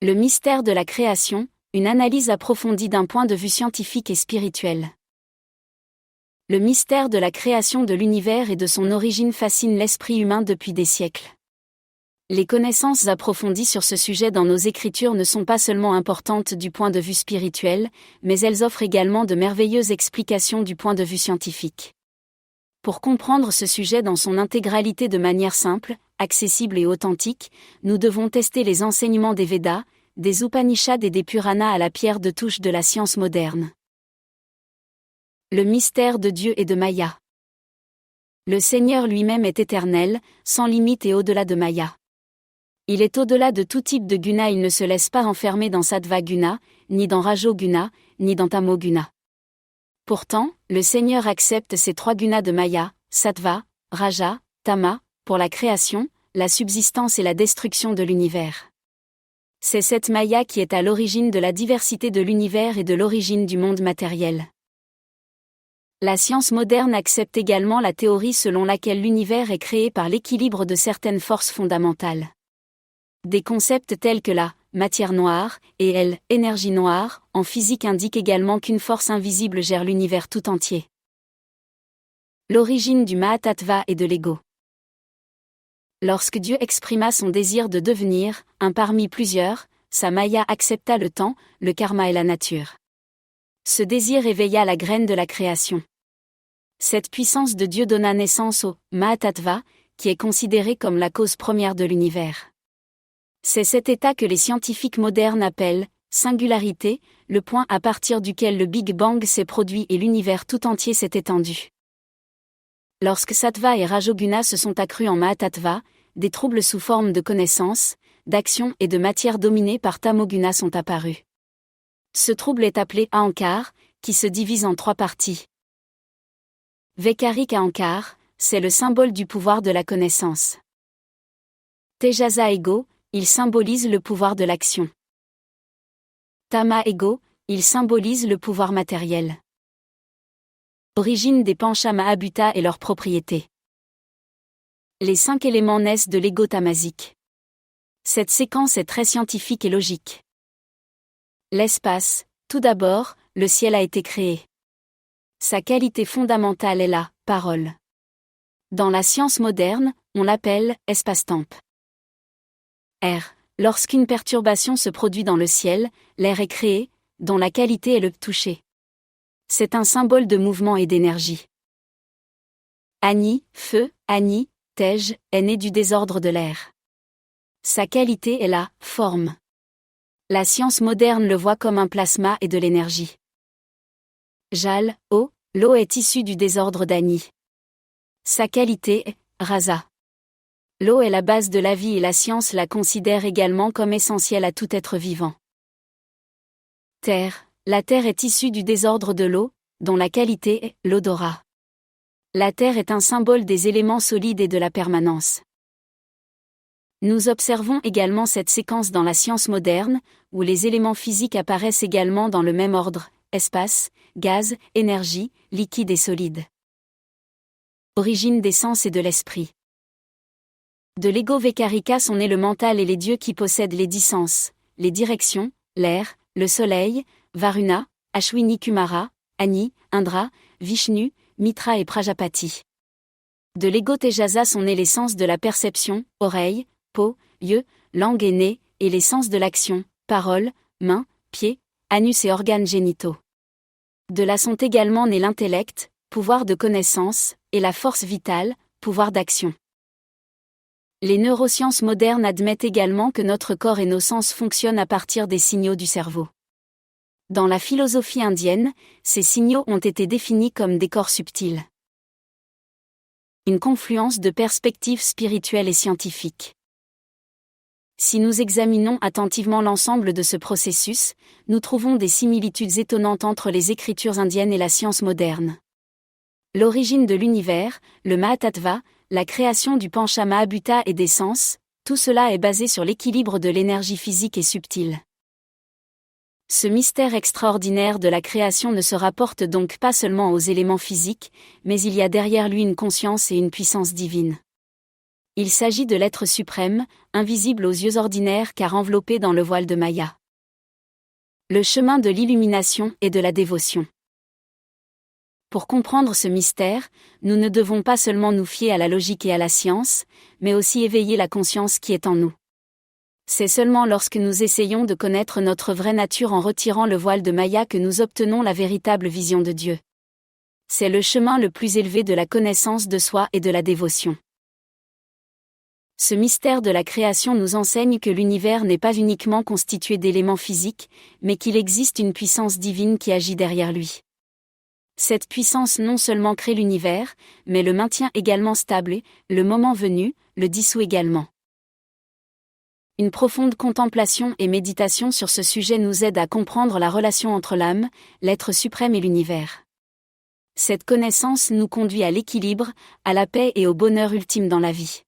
Le mystère de la création, une analyse approfondie d'un point de vue scientifique et spirituel. Le mystère de la création de l'univers et de son origine fascine l'esprit humain depuis des siècles. Les connaissances approfondies sur ce sujet dans nos écritures ne sont pas seulement importantes du point de vue spirituel, mais elles offrent également de merveilleuses explications du point de vue scientifique. Pour comprendre ce sujet dans son intégralité de manière simple, accessible et authentique, nous devons tester les enseignements des Védas, des Upanishads et des Puranas à la pierre de touche de la science moderne. Le mystère de Dieu et de Maya. Le Seigneur lui-même est éternel, sans limite et au-delà de Maya. Il est au-delà de tout type de guna, il ne se laisse pas enfermer dans sattva guna, ni dans rajo guna, ni dans tamo guna. Pourtant, le Seigneur accepte ces trois gunas de Maya, sattva, raja, tama, pour la création, la subsistance et la destruction de l'univers. C'est cette Maya qui est à l'origine de la diversité de l'univers et de l'origine du monde matériel. La science moderne accepte également la théorie selon laquelle l'univers est créé par l'équilibre de certaines forces fondamentales. Des concepts tels que la matière noire et énergie noire, en physique indiquent également qu'une force invisible gère l'univers tout entier. L'origine du Mahatattva et de l'ego. Lorsque Dieu exprima son désir de devenir un parmi plusieurs, sa Maya accepta le temps, le karma et la nature. Ce désir éveilla la graine de la création. Cette puissance de Dieu donna naissance au Mahatattva, qui est considéré comme la cause première de l'univers. C'est cet état que les scientifiques modernes appellent singularité, le point à partir duquel le Big Bang s'est produit et l'univers tout entier s'est étendu. Lorsque sattva et rajoguna se sont accrus en Mahatattva, des troubles sous forme de connaissances, d'action et de matière dominés par tamoguna sont apparus. Ce trouble est appelé ahankar, qui se divise en trois parties. Vaikarik ahankar, c'est le symbole du pouvoir de la connaissance. Tejasa ego, il symbolise le pouvoir de l'action. Tama ego, il symbolise le pouvoir matériel. Origine des Pancha Mahabhuta et leurs propriétés. Les 5 éléments naissent de l'ego tamasique. Cette séquence est très scientifique et logique. L'espace, tout d'abord, le ciel a été créé. Sa qualité fondamentale est la parole. Dans la science moderne, on l'appelle espace-temps. Lorsqu'une perturbation se produit dans le ciel, l'air est créé, dont la qualité est le toucher. C'est un symbole de mouvement et d'énergie. Agni, feu, Agni, Tej, est né du désordre de l'air. Sa qualité est la forme. La science moderne le voit comme un plasma et de l'énergie. Jal, eau, l'eau est issue du désordre d'Agni. Sa qualité est rasa. L'eau est la base de la vie et la science la considère également comme essentielle à tout être vivant. Terre, la terre est issue du désordre de l'eau, dont la qualité est l'odorat. La terre est un symbole des éléments solides et de la permanence. Nous observons également cette séquence dans la science moderne, où les éléments physiques apparaissent également dans le même ordre, espace, gaz, énergie, liquide et solide. Origine des sens et de l'esprit. De l'ego Vaikarika sont nés le mental et les dieux qui possèdent les 10 sens, les directions, l'air, le soleil, Varuna, Ashwini Kumara, Agni, Indra, Vishnu, Mitra et Prajapati. De l'ego Tejasa sont nés les sens de la perception, oreille, peau, yeux, langue et nez, et les sens de l'action, parole, main, pied, anus et organes génitaux. De là sont également nés l'intellect, pouvoir de connaissance, et la force vitale, pouvoir d'action. Les neurosciences modernes admettent également que notre corps et nos sens fonctionnent à partir des signaux du cerveau. Dans la philosophie indienne, ces signaux ont été définis comme des corps subtils. Une confluence de perspectives spirituelles et scientifiques. Si nous examinons attentivement l'ensemble de ce processus, nous trouvons des similitudes étonnantes entre les écritures indiennes et la science moderne. L'origine de l'univers, le Mahatattva, la création du Pancha Mahabhuta et des sens, tout cela est basé sur l'équilibre de l'énergie physique et subtile. Ce mystère extraordinaire de la création ne se rapporte donc pas seulement aux éléments physiques, mais il y a derrière lui une conscience et une puissance divine. Il s'agit de l'être suprême, invisible aux yeux ordinaires car enveloppé dans le voile de Maya. Le chemin de l'illumination et de la dévotion. Pour comprendre ce mystère, nous ne devons pas seulement nous fier à la logique et à la science, mais aussi éveiller la conscience qui est en nous. C'est seulement lorsque nous essayons de connaître notre vraie nature en retirant le voile de Maya que nous obtenons la véritable vision de Dieu. C'est le chemin le plus élevé de la connaissance de soi et de la dévotion. Ce mystère de la création nous enseigne que l'univers n'est pas uniquement constitué d'éléments physiques, mais qu'il existe une puissance divine qui agit derrière lui. Cette puissance non seulement crée l'univers, mais le maintient également stable et, le moment venu, le dissout également. Une profonde contemplation et méditation sur ce sujet nous aide à comprendre la relation entre l'âme, l'être suprême et l'univers. Cette connaissance nous conduit à l'équilibre, à la paix et au bonheur ultime dans la vie.